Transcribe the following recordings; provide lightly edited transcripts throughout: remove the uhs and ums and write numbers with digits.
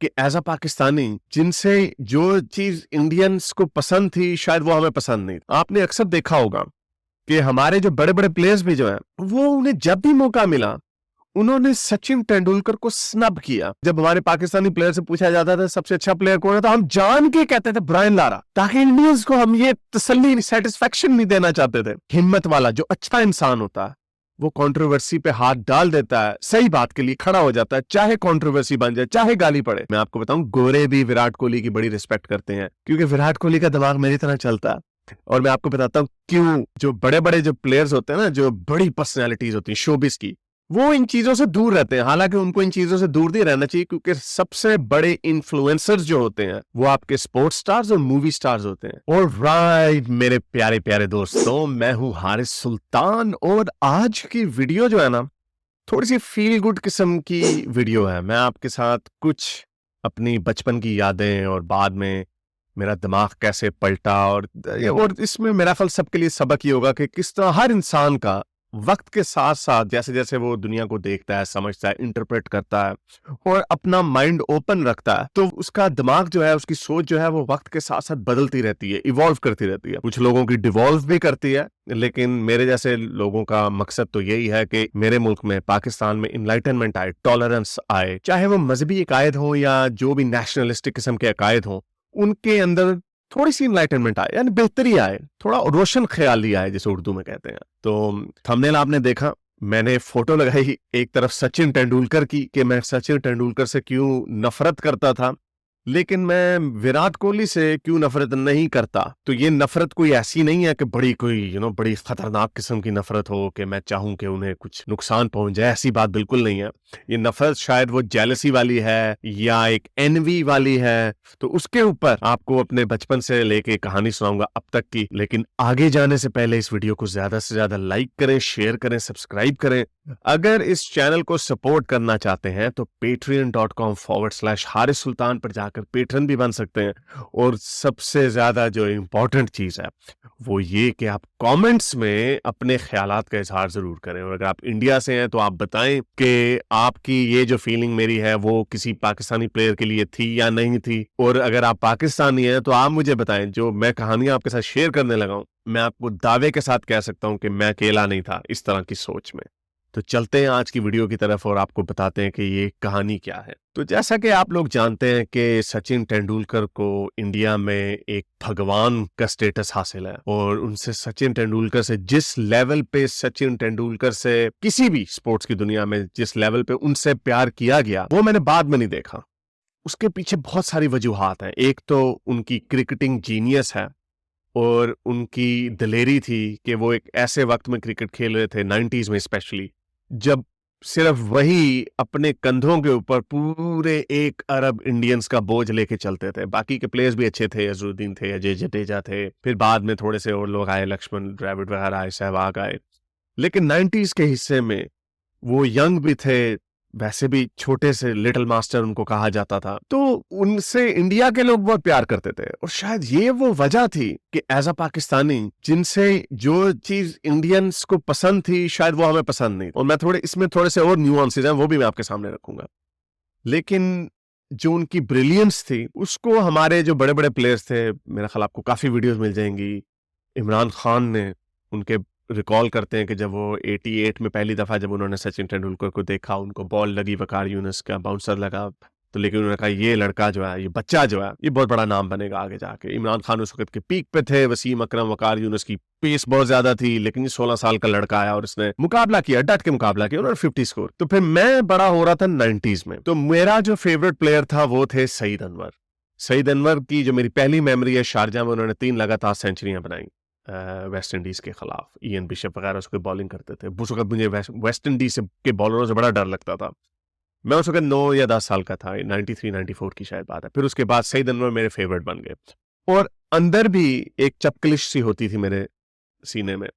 कि as a Pakistani जिनसे जो चीज इंडियंस को पसंद थी शायद वो हमें पसंद नहीं। आपने अक्सर देखा होगा कि हमारे जो बड़े बड़े प्लेयर्स भी जो है वो उन्हें जब भी मौका मिला उन्होंने सचिन तेंदुलकर को स्नब किया। जब हमारे पाकिस्तानी प्लेयर से पूछा जाता था सबसे अच्छा प्लेयर कौन है तो हम जान के कहते थे ब्रायन लारा, ताकि इंडियंस को हम ये तसल्ली सेटिस्फेक्शन नहीं देना चाहते थे। हिम्मत वाला जो अच्छा इंसान होता है वो कंट्रोवर्सी पे हाथ डाल देता है, सही बात के लिए खड़ा हो जाता है, चाहे कंट्रोवर्सी बन जाए, चाहे गाली पड़े। मैं आपको बताऊं, गोरे भी विराट कोहली की बड़ी रिस्पेक्ट करते हैं क्योंकि विराट कोहली का दिमाग मेरी तरह चलता है। और मैं आपको बताता हूं क्यों जो बड़े बड़े जो प्लेयर्स होते हैं ना, जो बड़ी पर्सनैलिटीज होती है शोबिस की, वो इन चीजों से दूर रहते हैं। हालांकि उनको इन चीजों से दूर नहीं रहना चाहिए क्योंकि सबसे बड़े इन्फ्लुएंसर्स जो होते हैं वो आपके स्पोर्ट्स स्टार्स और मूवी स्टार्स होते हैं। और राइट मेरे प्यारे प्यारे दोस्तों, मैं हूं हारिस सुल्तान और आज की वीडियो जो है ना थोड़ी सी फील गुड किस्म की वीडियो है। मैं आपके साथ कुछ अपनी बचपन की यादें और बाद में मेरा दिमाग कैसे पलटा और इसमें मेरा ख्याल सबके लिए सबक ये होगा कि किस तरह हर इंसान का वक्त के साथ साथ जैसे जैसे वो दुनिया को देखता है, समझता है, इंटरप्रेट करता है और अपना माइंड ओपन रखता है तो उसका दिमाग जो है, उसकी सोच जो है वो वक्त के साथ साथ बदलती रहती है, इवॉल्व करती रहती है। कुछ लोगों की डिवॉल्व भी करती है, लेकिन मेरे जैसे लोगों का मकसद तो यही है कि मेरे मुल्क में पाकिस्तान में इनलाइटनमेंट आए, टॉलरेंस आए, चाहे वो मजहबी अकायद हो या जो भी नेशनलिस्टिक किस्म के अकायद हो, उनके अंदर थोड़ी सी इनलाइटनमेंट आए, यानी बेहतरी आए, थोड़ा रोशन ख्याली आए जिसे उर्दू में कहते हैं। तो थंबनेल आपने देखा, मैंने फोटो लगाई एक तरफ सचिन तेंदुलकर की कि मैं सचिन तेंदुलकर से क्यों नफरत करता था, लेकिन मैं विराट कोहली से क्यों नफरत नहीं करता। तो ये नफरत कोई ऐसी नहीं है कि बड़ी कोई बड़ी खतरनाक किस्म की नफरत हो कि मैं चाहूं कि उन्हें कुछ नुकसान पहुंच जाए, ऐसी बात बिल्कुल नहीं है। ये नफरत शायद वो जेलसी वाली है या एक एनवी वाली है, तो उसके ऊपर आपको अपने बचपन से लेके कहानी सुनाऊंगा अब तक की। लेकिन आगे जाने से पहले इस वीडियो को ज्यादा से ज्यादा लाइक करें, शेयर करें, सब्सक्राइब करें। अगर इस चैनल को सपोर्ट करना चाहते हैं तो patreon.com/हारिस सुल्तान पर जाकर पेट्रन भी बन सकते हैं। और सबसे ज्यादा जो इंपॉर्टेंट चीज है वो ये कि आप कमेंट्स में अपने ख्यालात का इजहार जरूर करें। और अगर आप इंडिया से हैं तो आप बताएं कि आपकी ये जो फीलिंग मेरी है वो किसी पाकिस्तानी प्लेयर के लिए थी या नहीं थी। और अगर आप पाकिस्तानी हैं तो आप मुझे बताएं, जो मैं कहानियां आपके साथ शेयर करने लगा हूं, मैं आपको दावे के साथ कह सकता हूं कि मैं अकेला नहीं था इस तरह की सोच में। तो चलते हैं आज की वीडियो की तरफ और आपको बताते हैं कि ये कहानी क्या है। तो जैसा कि आप लोग जानते हैं कि सचिन तेंदुलकर को इंडिया में एक भगवान का स्टेटस हासिल है और उनसे सचिन तेंदुलकर से जिस लेवल पे सचिन तेंदुलकर से किसी भी स्पोर्ट्स की दुनिया में जिस लेवल पे उनसे प्यार किया गया वो मैंने बाद में नहीं देखा। उसके पीछे बहुत सारी वजूहात हैं। एक तो उनकी क्रिकेटिंग जीनियस है और उनकी दिलेरी थी कि वो एक ऐसे वक्त में क्रिकेट खेल रहे थे 90s में स्पेशली, जब सिर्फ वही अपने कंधों के ऊपर पूरे 1 अरब इंडियंस का बोझ लेके चलते थे। बाकी के प्लेयर्स भी अच्छे थे, अजरुद्दीन थे, अजय जडेजा थे, फिर बाद में थोड़े से और लोग आए, लक्ष्मण द्रविड़ वगैरह आए, सहवाग आए। लेकिन 90s के हिस्से में वो यंग भी थे, वैसे भी छोटे से लिटिल मास्टर उनको कहा जाता था, तो उनसे इंडिया के लोग बहुत प्यार करते थे। और शायद ये वो वजह थी कि एज अ पाकिस्तानी जिनसे जो चीज इंडियंस को पसंद थी शायद वो हमें पसंद नहीं। और मैं इसमें थोड़े से और न्यूआंसेस हैं वो भी मैं आपके सामने रखूंगा। लेकिन जो उनकी ब्रिलियंस थी उसको हमारे जो बड़े बड़े प्लेयर्स थे, मेरा ख्याल आपको काफी वीडियोस मिल जाएंगी, इमरान खान ने उनके रिकॉल करते हैं कि जब वो 88 में पहली दफा जब उन्होंने सचिन तेंदुलकर को देखा, उनको बॉल लगी, वकार यूनुस का बाउंसर लगा, तो लेकिन उन्होंने कहा ये लड़का जो है, ये बच्चा जो है, ये बहुत बड़ा नाम बनेगा आगे जाके। इमरान खान उस वक्त के पीक पे थे, वसीम अकरम, वकार यूनुस की पेस बहुत ज्यादा थी, लेकिन ये 16 साल का लड़का आया और इसने मुकाबला किया, डट के मुकाबला किया, उन्होंने 50 स्कोर। तो फिर मैं बड़ा हो रहा था 90s में, तो मेरा जो फेवरेट प्लेयर था वो थे सईद अनवर। सईद अनवर की जो मेरी पहली मेमोरी है, शारजा में उन्होंने 3 लगातार सेंचुरियां बनाई वेस्ट इंडीज के खिलाफ। ईएन बिशप वगैरह उसको बॉलिंग करते थे। उस वक्त मुझे वेस्ट इंडीज के बॉलरों से बड़ा डर लगता था। मैं उस वक्त 9 या 10 साल का था, 93-94 की शायद बात है। फिर उसके बाद सईद अनवर मेरे फेवरेट बन गए। और अंदर भी एक चपकलिश सी होती थी मेरे सीने में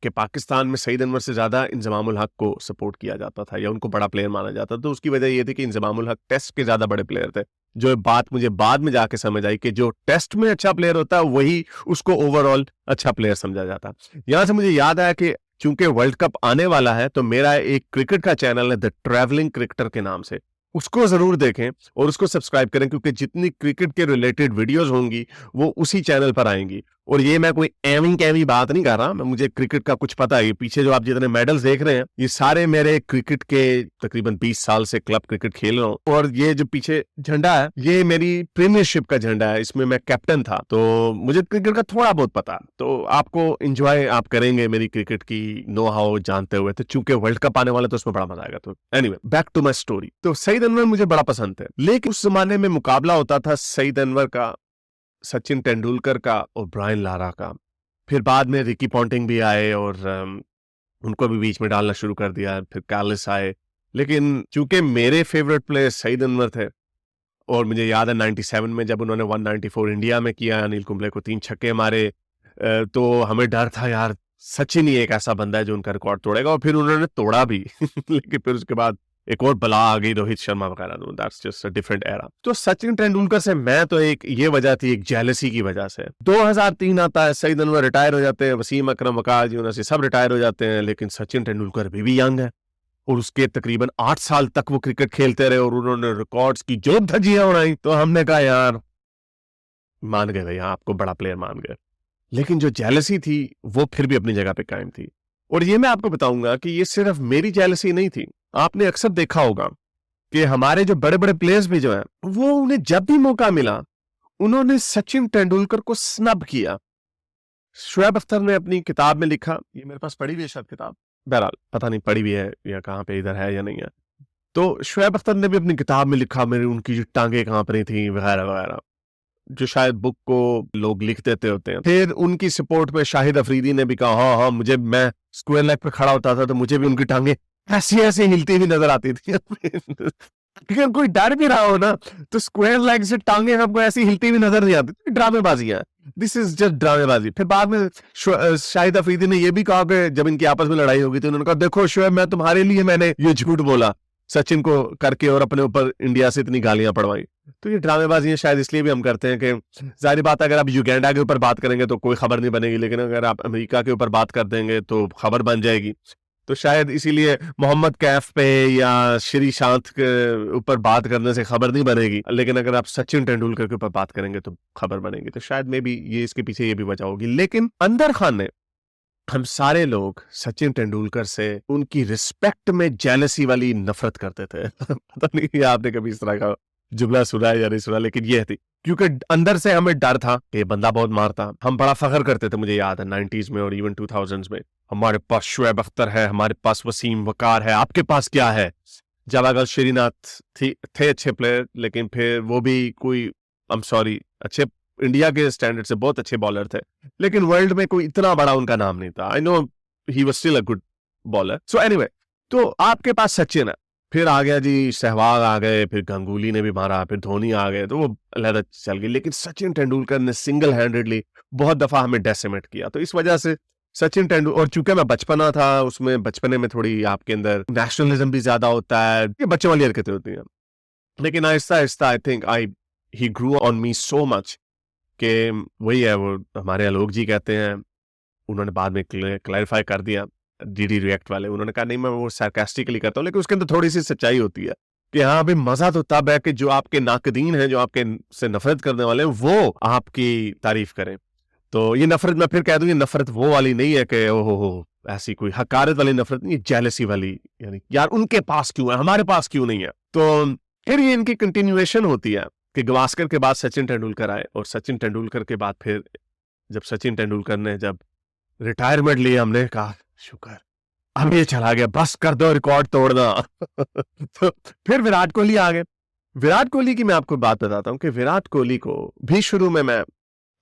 कि पाकिस्तान में सईद अनवर से ज्यादा इंजमामुल हक को सपोर्ट किया जाता था या उनको बड़ा प्लेयर माना जाता था। तो उसकी वजह यह थी कि इंजमामुल हक टेस्ट के ज्यादा बड़े प्लेयर थे। जो बात मुझे बाद में जाके समझ आई कि जो टेस्ट में अच्छा प्लेयर होता है वही उसको ओवरऑल अच्छा प्लेयर समझा जाता। यहां से मुझे याद आया कि चूंकि वर्ल्ड कप आने वाला है तो मेरा एक क्रिकेट का चैनल है द ट्रैवलिंग क्रिकेटर के नाम से, उसको ज़रूर देखें और उसको सब्सक्राइब करें, क्योंकि जितनी क्रिकेट के रिलेटेड वीडियोज़ होंगी, वो उसी चैनल पर आएँगी। और ये मैं कोई एवी-कैवी बात नहीं कर रहा, मुझे क्रिकेट का कुछ पता है। ये पीछे जो आप जितने मेडल्स देख रहे हैं, ये सारे मेरे क्रिकेट के तकरीबन 20 साल से क्लब क्रिकेट खेल रहा हूँ। और ये जो पीछे झंडा है, ये मेरी प्रीमियरशिप का झंडा है, इसमें मैं कैप्टन था, तो मुझे क्रिकेट का थोड़ा बहुत पता है। तो आपको एन्जॉय आप करेंगे मेरी क्रिकेट की नो हाउ जानते हुए, तो चूंकि वर्ल्ड कप आने वाला, तो उसमें बड़ा मजा आएगा। तो anyway, back to my story. तो सईद अनवर मुझे बड़ा पसंद थे, लेकिन उस जमाने में मुकाबला होता था सईद अनवर का, सचिन तेंदुलकर का और ब्रायन लारा का। फिर बाद में रिकी पॉन्टिंग भी आए और उनको भी बीच में डालना शुरू कर दिया। फिर कैलिस आए, लेकिन चूंकि मेरे फेवरेट प्लेयर सईद अनवर थे, और मुझे याद है 97 में जब उन्होंने 194 इंडिया में किया, अनिल कुंबले को 3 छक्के मारे, तो हमें डर था यार सचिन ही एक ऐसा बंदा है जो उनका रिकॉर्ड तोड़ेगा, और फिर उन्होंने तोड़ा भी। लेकिन फिर उसके बाद एक और बला आ गई, रोहित शर्मा वगैरह। That's just a different era. तो सचिन तेंदुलकर से मैं तो ये वजह थी, एक जेलसी की वजह से। 2003 आता है, सईद अनवर रिटायर हो जाते हैं, वसीम अकरम, वकार यूनुस, सब रिटायर हो जाते हैं, लेकिन सचिन तेंदुलकर अभी भी यंग है, और उसके तकरीबन 8 साल तक वो क्रिकेट खेलते रहे, और उन्होंने रिकॉर्ड्स की जो धज्जियां उड़ाई। तो हमने कहा यार मान गए भैया, आपको बड़ा प्लेयर मान गए। लेकिन जो जेलसी थी वो फिर भी अपनी जगह पे कायम थी। और ये मैं आपको बताऊंगा कि ये सिर्फ मेरी जेलसी नहीं थी। आपने अक्सर देखा होगा कि हमारे जो बड़े बड़े प्लेयर्स भी जो हैं, वो उन्हें जब भी मौका मिला, उन्होंने सचिन तेंदुलकर को स्नब किया। शुएब अख्तर ने अपनी किताब में लिखा, ये मेरे पास पड़ी हुई है शायद किताब, बहरहाल पता नहीं पड़ी हुई है या कहाँ पे, इधर है या नहीं है। तो शुएब अख्तर ने भी अपनी किताब में लिखा, मेरी उनकी जो टांगे कांप रही थी वगैरह वगैरह, जो शायद बुक को लोग लिख देते होते हैं। फिर उनकी सपोर्ट में शाहिद अफरीदी ने भी कहा, हाँ हाँ मुझे, मैं स्क्वायर लेग पे खड़ा होता था तो मुझे भी उनकी टांगे ऐसी ऐसी हिलती हुई नजर आती थी। अगर कोई डर भी रहा हो ना, तो स्क्वायर लेग से टांगे आपको ऐसी हिलती हुई नजर नहीं आती। ड्रामेबाजी है, दिस इज जस्ट ड्रामेबाजी। फिर बाद में शाहिद अफरीदी ने यह भी कहा कि जब इनकी आपस में लड़ाई होगी, तो उन्होंने कहा देखो शोएब, मैं तुम्हारे लिए मैंने ये झूठ बोला सचिन को करके, और अपने ऊपर इंडिया से इतनी गालियां पड़वाई। तो ये ड्रामेबाजी शायद इसलिए भी हम करते हैं कि जाहिर बात है, अगर आप युगांडा के ऊपर बात करेंगे तो कोई खबर नहीं बनेगी, लेकिन अगर आप अमेरिका के ऊपर बात कर देंगे तो खबर बन जाएगी। तो शायद इसीलिए मोहम्मद कैफ पे या श्री शांत के ऊपर बात करने से खबर नहीं बनेगी, लेकिन अगर आप सचिन तेंदुलकर के ऊपर बात करेंगे तो खबर बनेगी। तो शायद मे बी ये इसके पीछे ये भी वजह होगी। लेकिन अंदर खाने हम सारे लोग सचिन तेंदुलकर से उनकी रिस्पेक्ट में जेलसी वाली नफरत करते थे। पता नहीं आपने कभी इस तरह का जुमला सुना है या नहीं सुना, लेकिन ये थी, क्योंकि अंदर से हमें डर था कि बंदा बहुत मारता। हम बड़ा फख्र करते थे, मुझे याद है 90s में और इवन 2000s में, हमारे पास शुएब अख्तर है, हमारे पास वसीम वकार है, आपके पास क्या है। जवागल श्रीनाथ थे अच्छे प्लेयर, लेकिन फिर वो भी कोई, आई एम सॉरी, अच्छे इंडिया के स्टैंडर्ड से बहुत अच्छे बॉलर थे, लेकिन वर्ल्ड में कोई इतना बड़ा उनका नाम नहीं था। I know he was still a good bowler. So anyway, तो आपके पास सचिन है, फिर आ गया जी सहवाग आ गए, फिर गंगुली ने भी मारा, फिर धोनी आ गए, तो वो अलहदा चल गई। लेकिन सचिन तेंदुलकर ने सिंगल हैंडेडली बहुत दफा हमें डेसिमेट किया। तो इस वजह से सचिन तेंदुलकर, और चूंकि मैं बचपना था, उसमें बचपने में थोड़ी आपके अंदर नेशनलिज्म भी ज्यादा होता है, ये बच्चों वाली हरकतें होती हैं। लेकिन आहिस्ता आहिस्ता I think he grew on me so much कि वही है, वो हमारे आलोक जी कहते हैं, उन्होंने बाद में क्लैरिफाई कर दिया, डीडी रिएक्ट वाले, उन्होंने कहा नहीं मैं वो सार्कास्टिकली करता हूँ, लेकिन उसके अंदर थोड़ी सी सच्चाई होती है कि हाँ भाई, मजा तो तब है कि जो आपके नाकदीन हैं, जो आपके से नफरत करने वाले हैं, वो आपकी तारीफ करें। तो ये नफरत, मैं फिर कह दूं, ये नफरत वो वाली नहीं है कि ओहो हो ऐसी कोई हकारत वाली नफरत नहीं, जेलसी वाली, यानी यार उनके पास क्यों है, हमारे पास क्यों नहीं है। तो फिर ये इनकी कंटिन्यूएशन होती है कि गवास्कर के बाद सचिन तेंदुलकर आए, और सचिन तेंदुलकर के बाद फिर जब सचिन तेंदुलकर ने जब रिटायरमेंट लिया, हमने कहा शुक्र अब ये चला गया, बस कर दो रिकॉर्ड तोड़ना। तो फिर विराट कोहली आ गए। विराट कोहली की मैं आपको बात बताता हूँ कि विराट कोहली को भी शुरू में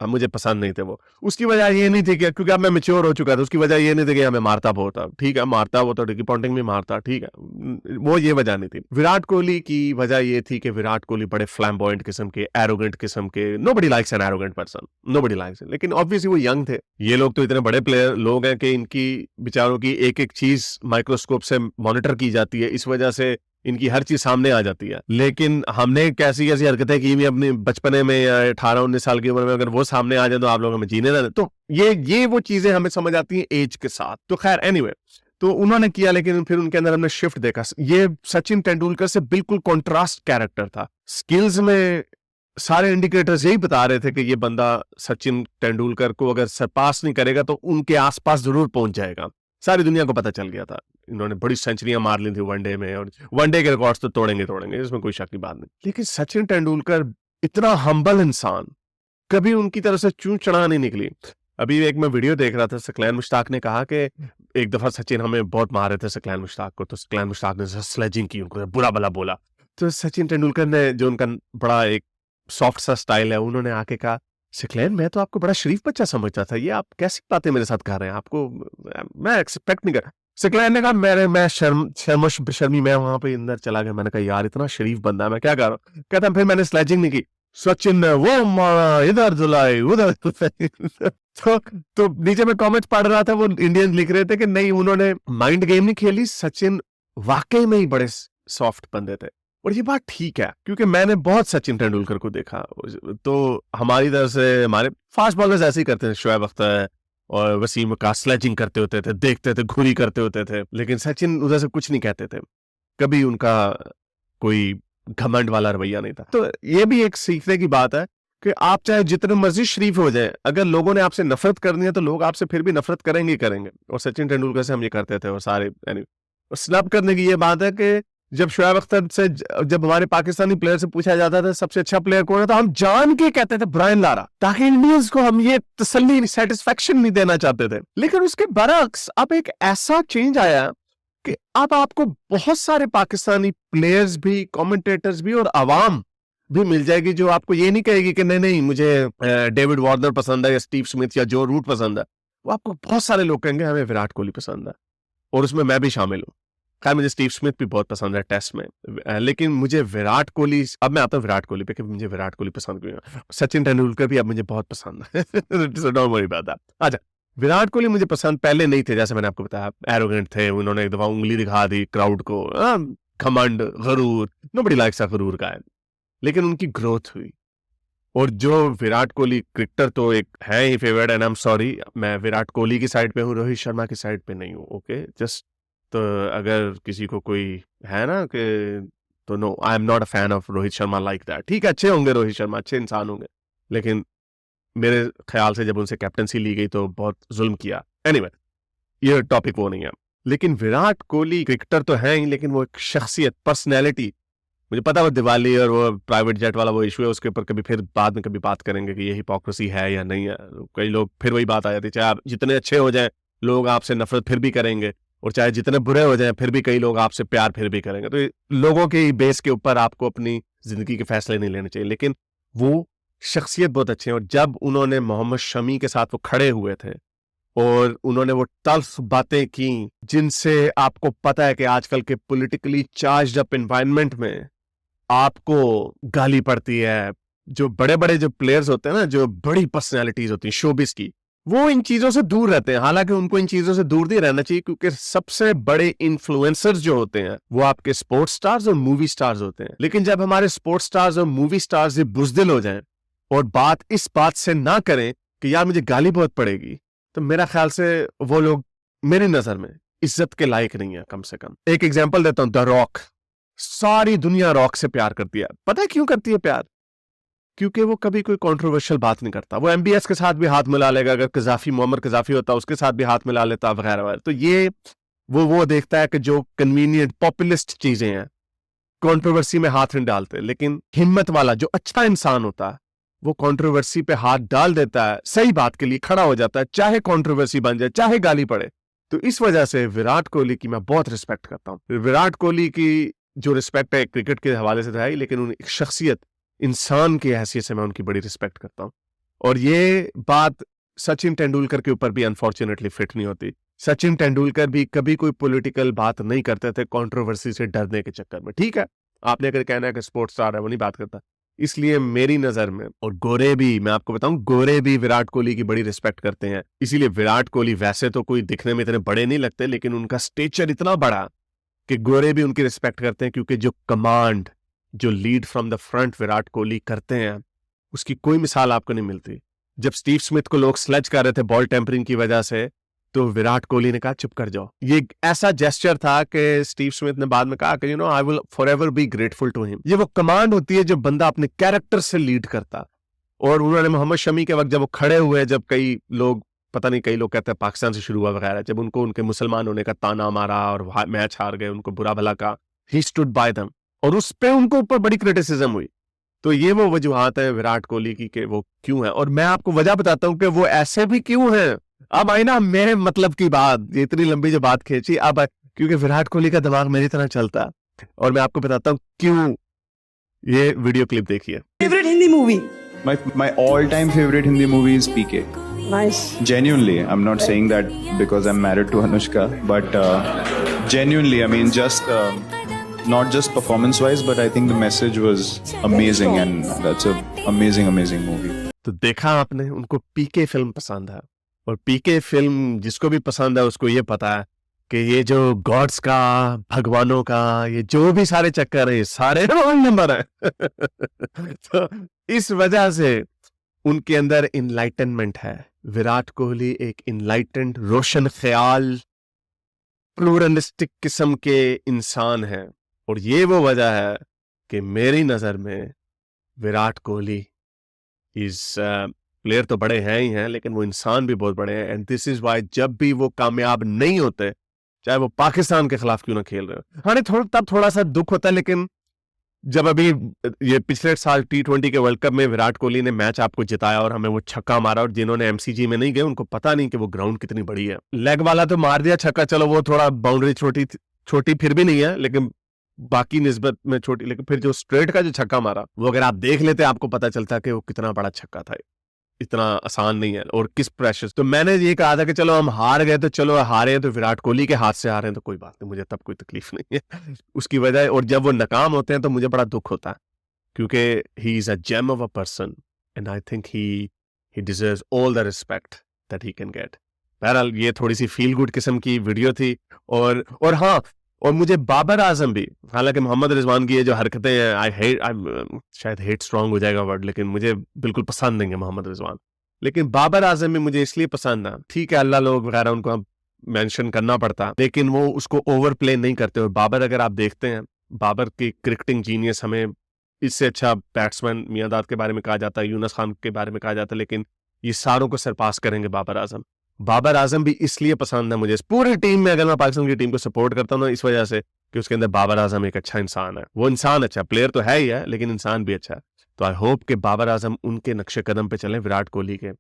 मुझे पसंद नहीं थे वो। उसकी वजह ये नहीं थी कि क्योंकि अब मैं मैच्योर हो चुका था, उसकी वजह ये नहीं थी कि हमें मारता बहुत था, ठीक है मारता वो तो, रिकी पॉन्टिंग भी मारता, ठीक है, वो ये वजह नहीं थी। विराट कोहली की वजह ये थी कि विराट कोहली बड़े फ्लैम्बॉयंट किस्म के, एरोगेंट किस्म के, nobody likes an arrogant person, nobody likes. लेकिन ऑब्वियसली वो यंग थे, ये लोग तो इतने बड़े प्लेयर लोग हैं कि इनकी बेचारों की एक एक चीज माइक्रोस्कोप से मॉनिटर की जाती है, इस वजह से इनकी हर चीज सामने आ जाती है। लेकिन हमने कैसी कैसी हरकतें की भी अपने बचपने में या 18-19 साल की उम्र में, अगर वो सामने आ जाए तो आप लोग हमें जीने ना दें। तो ये वो चीजें हमें समझ आती हैं एज के साथ। तो खैर एनीवे, तो उन्होंने किया, लेकिन फिर उनके अंदर हमने शिफ्ट देखा। ये सचिन तेंदुलकर से बिल्कुल कॉन्ट्रास्ट कैरेक्टर था। स्किल्स में सारे इंडिकेटर्स यही बता रहे थे कि ये बंदा सचिन तेंदुलकर को अगर सरपास नहीं करेगा तो उनके आसपास जरूर पहुंच जाएगा। सारी दुनिया को पता चल गया था। इन्होंने बड़ी सेंचुरियां मार ली थी वनडे में, और वनडे के रिकॉर्ड्स तो तोड़ेंगे, इसमें कोई शक की बात नहीं। लेकिन सचिन तेंदुलकर इतना हम्बल इंसान, कभी उनकी तरफ से चूं चढ़ा नहीं निकली। अभी एक मैं वीडियो देख रहा था, सकलैन मुश्ताक ने कहा कि एक दफा सचिन हमें बहुत मारे थे सकलैन मुश्ताक को, तो सकलैन मुश्ताक ने स्लेजिंग की, उनको बुरा भला बोला। तो सचिन तेंदुलकर ने, जो उनका बड़ा एक सॉफ्ट सा स्टाइल है, उन्होंने आके कहा, सकलैन मैं तो आपको बड़ा शरीफ बच्चा समझता था, ये आप कैसी बातें मेरे साथ कर रहे हैं, आपको मैं एक्सपेक्ट नहीं कर। सकलैन ने कहा मैं शर्मी मैं वहां पे अंदर चला गया। मैंने कहा यार इतना शरीफ बंदा है, मैं क्या कर रहा हूँ। कहता फिर मैंने स्लेजिंग नहीं की, सचिन ने वो मारा, इधर धुलाई उधर तो नीचे में कमेंट पढ़ रहा था, वो इंडियंस लिख रहे थे कि नहीं उन्होंने माइंड गेम नहीं खेली, सचिन वाकई में ही बड़े सॉफ्ट बंदे थे। और ये बात ठीक है, क्योंकि मैंने बहुत सचिन तेंदुलकर को देखा। तो हमारी तरफ से हमारे फास्ट बॉलर्स ऐसे ही करते थे, शोएब अख्तर और वसीम का स्लेजिंग करते होते थे, देखते थे, घुरी करते होते थे, लेकिन सचिन उधर से कुछ नहीं कहते थे, कभी उनका कोई घमंड वाला रवैया नहीं था। तो ये भी एक सीखने की बात है कि आप चाहे जितने मर्जी शरीफ हो जाए, अगर लोगों ने आपसे नफरत करनी है तो लोग आपसे फिर भी नफरत करेंगे ही करेंगे। और सचिन तेंदुलकर से हम ये करते थे, और सारे स्नब करने की ये बात है कि जब शोएब अख्तर से, जब हमारे पाकिस्तानी प्लेयर से पूछा जाता था सबसे अच्छा प्लेयर कौन है, तो हम जान के कहते थे ब्रायन लारा, ताकि इंडियंस को हम ये तसल्ली, सेटिस्फेक्शन नहीं देना चाहते थे। लेकिन उसके बरक्स अब एक ऐसा चेंज आया कि अब आपको बहुत सारे पाकिस्तानी प्लेयर्स भी, कमेंटेटर्स भी और आवाम भी मिल जाएगी जो आपको ये नहीं कहेगी कि नहीं नहीं मुझे डेविड वार्नर पसंद है या स्टीव स्मिथ या जो रूट पसंद है। वो आपको बहुत सारे लोग कहेंगे हमें विराट कोहली पसंद है, और उसमें मैं भी शामिल हूँ। खैर मुझे स्टीव स्मिथ भी बहुत पसंद है टेस्ट में, लेकिन मुझे विराट कोहली, अब मैं आता हूँ विराट कोहली पे कि मुझे विराट कोहली पसंद क्यों है। सचिन तेंदुलकर भी अब मुझे बहुत पसंद है डोंट वरी अबाउट दैट। अच्छा, विराट कोहली मुझे पसंद पहले नहीं थे, जैसे मैंने आपको बताया, एरोगेंट थे, उन्होंने एक दफा उंगली दिखा दी क्राउड को, घमंड, गरूर, नोबडी लाइक्स अ गरूर का है। लेकिन उनकी ग्रोथ हुई, और जो विराट कोहली क्रिकेटर तो एक है ही favourite, and I am sorry, मैं विराट कोहली की साइड पे हूँ, रोहित शर्मा की साइड पे नहीं हूँ। ओके, जस्ट तो अगर किसी को कोई है ना कि, तो no, I am not a fan of Rohit Sharma like that. ठीक है, अच्छे होंगे रोहित शर्मा, अच्छे इंसान होंगे, लेकिन मेरे ख्याल से जब उनसे कैप्टनसी ली गई तो बहुत जुल्म किया। एनीवे, ये टॉपिक वो नहीं है। लेकिन विराट कोहली क्रिकेटर तो है ही, लेकिन वो एक शख्सियत, पर्सनैलिटी, मुझे पता वो दिवाली और वो प्राइवेट जेट वाला वो इशू है, उसके ऊपर कभी फिर बाद में कभी बात करेंगे कि ये हिपोक्रेसी है या नहीं है। कई लोग फिर वही बात आ जाती है, चाहे आप जितने अच्छे हो जाएं लोग आपसे नफरत फिर भी करेंगे, और चाहे जितने बुरे हो जाएं फिर भी कई लोग आपसे प्यार फिर भी करेंगे। तो लोगों के बेस के ऊपर आपको अपनी जिंदगी के फैसले नहीं लेने चाहिए। लेकिन वो शख्सियत बहुत अच्छी है, और जब उन्होंने मोहम्मद शमी के साथ वो खड़े हुए थे और उन्होंने वो तल्ख बातें की, जिनसे आपको पता है कि आजकल के पॉलिटिकली चार्ज्ड अप एनवायरनमेंट में आपको गाली पड़ती है। जो बड़े बड़े जो प्लेयर्स होते हैं ना, जो बड़ी पर्सनैलिटीज होती हैं शोबिस की, वो इन चीजों से दूर रहते हैं। हालांकि उनको इन चीजों से दूर नहीं रहना चाहिए, क्योंकि सबसे बड़े इन्फ्लुएंसर्स जो होते हैं वो आपके स्पोर्ट्स स्टार्स और मूवी स्टार्स होते हैं। लेकिन जब हमारे स्पोर्ट्स स्टार्स और मूवी स्टार्स ये बुजदिल हो जाएं और बात इस बात से ना करें कि यार मुझे गाली बहुत पड़ेगी, तो मेरा ख्याल से वो लोग मेरी नजर में इज्जत के लायक नहीं है। कम से कम एक एग्जांपल देता हूं, द रॉक। सारी दुनिया रॉक से प्यार करती है। पता है क्यों करती है प्यार? क्योंकि वो कभी कोई कंट्रोवर्शियल बात नहीं करता। वो एमबीएस के साथ भी हाथ मिला लेगा, अगर कजाफी, मोहम्मद कजाफी होता उसके साथ भी हाथ मिला लेता, वगैरह वगैरह। तो ये वो देखता है कि जो कन्वीनियंट पॉपुलिस्ट चीजें हैं, कंट्रोवर्सी में हाथ नहीं डालते। लेकिन हिम्मत वाला जो अच्छा इंसान होता है वो कंट्रोवर्सी पे हाथ डाल देता है, सही बात के लिए खड़ा हो जाता है, चाहे कंट्रोवर्सी बन जाए, चाहे गाली पड़े। तो इस वजह से विराट कोहली की मैं बहुत रिस्पेक्ट करता हूं। विराट कोहली की जो रिस्पेक्ट है क्रिकेट के हवाले से है, लेकिन उन एक शख्सियत, इंसान की हैसियत से मैं उनकी बड़ी रिस्पेक्ट करता हूं। और ये बात सचिन तेंदुलकर के ऊपर भी अनफॉर्चुनेटली फिट नहीं होती। सचिन तेंदुलकर भी कभी कोई पॉलिटिकल बात नहीं करते थे कंट्रोवर्सी से डरने के चक्कर में। ठीक है, आपने अगर कहना है कि स्पोर्ट्स स्टार है वो नहीं बात करता, इसलिए मेरी नजर में, और गोरे भी, मैं आपको बताऊं, गोरे भी विराट कोहली की बड़ी रिस्पेक्ट करते हैं। इसीलिए विराट कोहली वैसे तो कोई दिखने में इतने बड़े नहीं लगते, लेकिन उनका स्टेचर इतना बड़ा कि गोरे भी उनकी रिस्पेक्ट करते हैं, क्योंकि जो कमांड, जो lead from the front Virat Kohli करते हैं, उसकी कोई मिसाल आपको नहीं मिलती। जब स्टीव स्मिथ को लोग स्लेज कर रहे थे बॉल टेम्परिंग की वजह से, तो विराट कोहली ने कहा चुप कर जाओ। ये एक ऐसा जेस्चर था कि स्टीव स्मिथ ने बाद में कहा कि I will forever be grateful to him. ये वो कमांड होती है जो बंदा अपने कैरेक्टर से लीड करता। और उन्होंने मोहम्मद शमी के वक्त जब वो खड़े हुए, जब कई लोग, पता नहीं कई लोग कहते हैं पाकिस्तान से शुरू हुआ वगैरह, जब उनको उनके मुसलमान होने का ताना मारा और मैच हार गए, उनको बुरा भला कहा, ही स्टूड बाय देम, और उस पे उनको ऊपर बड़ी क्रिटिसिज्म हुई। तो ये वो वजूहात है विराट कोहली की कि वो क्यों है, और मैं आपको वजह बताता हूं कि वो ऐसे भी क्यों है। अब आई ना मेरे मतलब की बात, ये इतनी लंबी जो बात खींची, अब क्योंकि विराट कोहली का दिमाग मेरी तरह चलता है, और मैं आपको बताता हूँ क्यों। ये वीडियो क्लिप देखिए। Favorite Hindi movie? My all-time favorite Hindi movie is PK. Nice. Genuinely, I'm not saying that because I'm married to Anushka, but genuinely, I mean, just not just performance-wise, but I think the message was amazing, and that's a amazing movie. तो देखा आपने, उनको पीके film पसंद है, और पीके film जिसको भी पसंद है उसको ये पता है कि ये जो गॉड्स का, भगवानों का, ये जो भी सारे चक्कर है, ये सारे रॉन्ग नंबर है। तो इस वजह से उनके अंदर इनलाइटनमेंट है। विराट कोहली एक इनलाइटेंड, रोशन ख्याल, प्लूरलिस्टिक किस्म के इंसान है, और ये वो वजह है कि मेरी नजर में विराट कोहली इज प्लेयर तो बड़े हैं ही हैं, लेकिन वो इंसान भी बहुत बड़े हैं। एंड दिस इज वाई जब भी वो कामयाब नहीं होते, चाहे वो पाकिस्तान के खिलाफ क्यों ना खेल रहे हो, हाँ नहीं तब थोड़ा सा दुख होता है, लेकिन जब अभी ये पिछले साल T20 के वर्ल्ड कप में विराट कोहली ने मैच आपको जिताया और हमें वो छक्का मारा, और जिन्होंने MCG में नहीं गए उनको पता नहीं कि वो ग्राउंड कितनी बड़ी है। लेग वाला तो मार दिया छक्का, चलो वो थोड़ा बाउंड्री छोटी फिर भी नहीं है, लेकिन बाकी निस्बत में छोटी, लेकिन फिर जो स्ट्रेट का जो छक्का मारा, वो अगर आप देख लेते आपको पता चलता कि वो कितना बड़ा छक्का था। इतना आसान नहीं है, और किस प्रेशर। तो मैंने ये कहा था कि चलो हम हार गए तो चलो हारे तो विराट कोहली के हाथ से हारे हैं तो कोई बात नहीं, मुझे तब कोई तकलीफ नहीं है उसकी वजह। और जब वो नाकाम होते हैं तो मुझे बड़ा दुख होता है, क्योंकि he is a gem of a person, and I think he deserves all the respect that he can get. बहरहाल ये थोड़ी सी फील गुड किस्म की वीडियो थी। और हाँ, और मुझे बाबर आजम भी, हालांकि मोहम्मद रिजवान की ये जो हरकतें हैं, शायद हेट स्ट्रांग हो जाएगा वर्ड, लेकिन मुझे बिल्कुल पसंद नहीं है मोहम्मद रिजवान, लेकिन बाबर आजम भी मुझे इसलिए पसंद है। ठीक है, अल्लाह लोग वगैरह उनको अब मेंशन करना पड़ता, लेकिन वो उसको ओवर प्ले नहीं करते। और बाबर, अगर आप देखते हैं, बाबर की क्रिकेटिंग जीनियस, हमें इससे अच्छा बैट्समैन मियांदाद के बारे में कहा जाता है, यूनुस खान के बारे में कहा जाता है, लेकिन ये सारों को सरपास करेंगे बाबर आजम। बाबर आजम भी इसलिए पसंद है मुझे, पूरी टीम में अगर मैं पाकिस्तान की टीम को सपोर्ट करता हूँ ना, इस वजह से कि उसके अंदर बाबर आजम एक अच्छा इंसान है। वो इंसान अच्छा, प्लेयर तो है ही है, लेकिन इंसान भी अच्छा है। तो आई होप कि बाबर आजम उनके नक्शे कदम पे चलें, विराट कोहली के,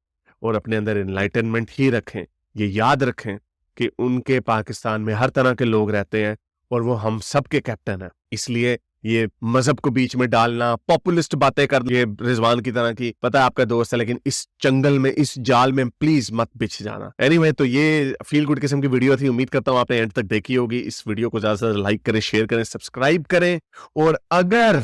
और अपने अंदर एनलाइटनमेंट ही रखें। ये याद रखें कि उनके पाकिस्तान में हर तरह के लोग रहते हैं, और वो हम सब के कैप्टन है। इसलिए ये मजहब को बीच में डालना, पॉपुलिस्ट बातें कर, ये रिजवान की तरह की, पता है आपका दोस्त है, लेकिन इस जंगल में, इस जाल में प्लीज मत बिछ जाना। एनीवे, तो ये फील गुड किस्म की वीडियो थी। उम्मीद करता हूं आपने एंड तक देखी होगी। इस वीडियो को ज्यादा से ज्यादा लाइक करें, शेयर करें, सब्सक्राइब करें, और अगर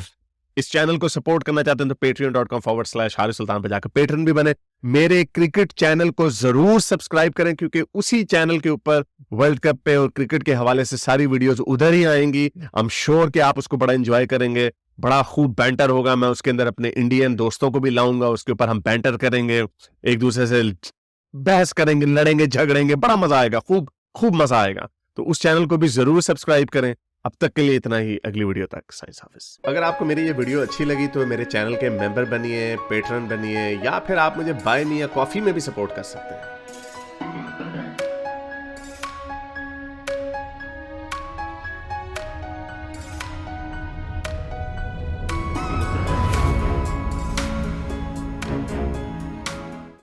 इस चैनल को सपोर्ट करना चाहते हैं तो patreon.com/हारिस सुल्तान पर जाकर पेट्रन भी बने। मेरे क्रिकेट चैनल को जरूर सब्सक्राइब करें, क्योंकि उसी चैनल के ऊपर वर्ल्ड कप पे और क्रिकेट के हवाले से सारी वीडियोस उधर ही आएंगी। आई एम श्योर कि आप उसको बड़ा एंजॉय करेंगे, बड़ा खूब बैंटर होगा। मैं उसके अंदर अपने इंडियन दोस्तों को भी लाऊंगा, उसके ऊपर हम बैंटर करेंगे, एक दूसरे से बहस करेंगे, लड़ेंगे, झगड़ेंगे, बड़ा मजा आएगा, खूब मजा आएगा। तो उस चैनल को भी जरूर सब्सक्राइब करें। अब तक के लिए इतना ही, अगली वीडियो तक साइंस हाफिज। अगर आपको मेरी ये वीडियो अच्छी लगी तो मेरे चैनल के मेंबर बनिए, पेट्रन बनिए, या फिर आप मुझे बाय मी या कॉफी में भी सपोर्ट कर सकते हैं।